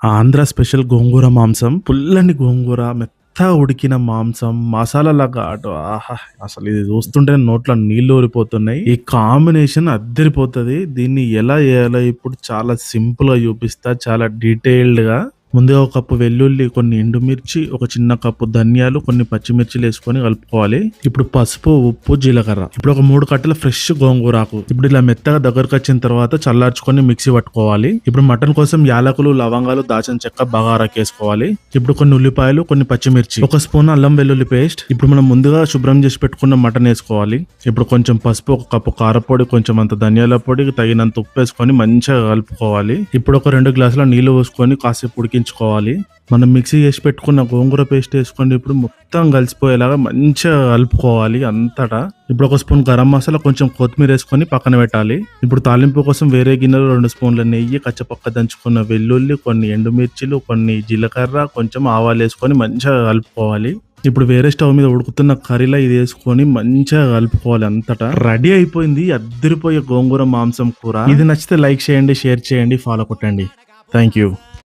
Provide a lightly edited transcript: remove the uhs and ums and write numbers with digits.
Andhra special గోంగూర మాంసం. పుల్లని గోంగూర, మెత్తగా ఉడికిన మాంసం, మసాలాల ఘాటు ఆహా! అసలు ఇది చూస్తుంటేనే నోట్లో నీళ్లు ఊరిపోతున్నాయి. ఈ కాంబినేషన్ అద్దరిపోతది. దీన్ని ఎలా చేయాలో ఇప్పుడు చాలా సింపుల్‌గా చూపిస్తా. చాలా డీటెయిల్డ్‌గా. ముందుగా ఒక కప్పు వెల్లుల్లి, కొన్ని ఎండుమిర్చి, ఒక చిన్న కప్పు ధనియాలు, కొన్ని పచ్చిమిర్చిలు వేసుకొని కలుపుకోవాలి. ఇప్పుడు పసుపు, ఉప్పు, జీలకర్ర. ఇప్పుడు ఒక 3 కట్టల ఫ్రెష్ గోంగూరాకు. ఇప్పుడు ఇలా మెత్తగా దగ్గరకు వచ్చిన తర్వాత చల్లార్చుకొని మిక్సీ పట్టుకోవాలి. ఇప్పుడు మటన్ కోసం యాలకులు, లవంగాలు, దాల్చిన చెక్క బగారాకు వేసుకోవాలి. ఇప్పుడు కొన్ని ఉల్లిపాయలు, కొన్ని పచ్చిమిర్చి, ఒక స్పూన్ అల్లం వెల్లుల్లి పేస్ట్. ఇప్పుడు మనం ముందుగా శుభ్రం చేసి పెట్టుకున్న మటన్ వేసుకోవాలి. ఇప్పుడు కొంచెం పసుపు, ఒక కప్పు కారపొడి, కొంచెం అంత ధనియాల పొడి, తగినంత ఉప్పు వేసుకొని మంచిగా కలుపుకోవాలి. ఇప్పుడు ఒక 2 గ్లాసుల నీళ్లు పోసుకొని కాసేపు ఉడికించుకోవాలి. మనం మిక్సీ చేసి పెట్టుకున్న గోంగూర పేస్ట్ వేసుకోండి. ఇప్పుడు మొత్తం కలిసిపోయేలాగా మంచిగా కలుపుకోవాలి అంతటా. ఇప్పుడు ఒక స్పూన్ గరం మసాలా, కొంచెం కొత్తిమీర వేసుకొని పక్కన పెట్టాలి. ఇప్పుడు తాలింపు కోసం వేరే గిన్నెలో 2 స్పూన్ల నెయ్యి, కచ్చపక్క దంచుకున్న వెల్లుల్లి, కొన్ని ఎండుమిర్చిలు, కొన్ని జీలకర్ర, కొంచెం ఆవాలు వేసుకొని మంచిగా కలుపుకోవాలి. ఇప్పుడు వేరే స్టవ్ మీద ఉడుకుతున్న కర్రీలో ఇది వేసుకొని మంచిగా కలుపుకోవాలి అంతటా. రెడీ అయిపోయింది అద్దరిపోయే గోంగూర మాంసం కూర. ఇది నచ్చితే లైక్ చేయండి, షేర్ చేయండి, ఫాలో కొట్టండి. Thank you.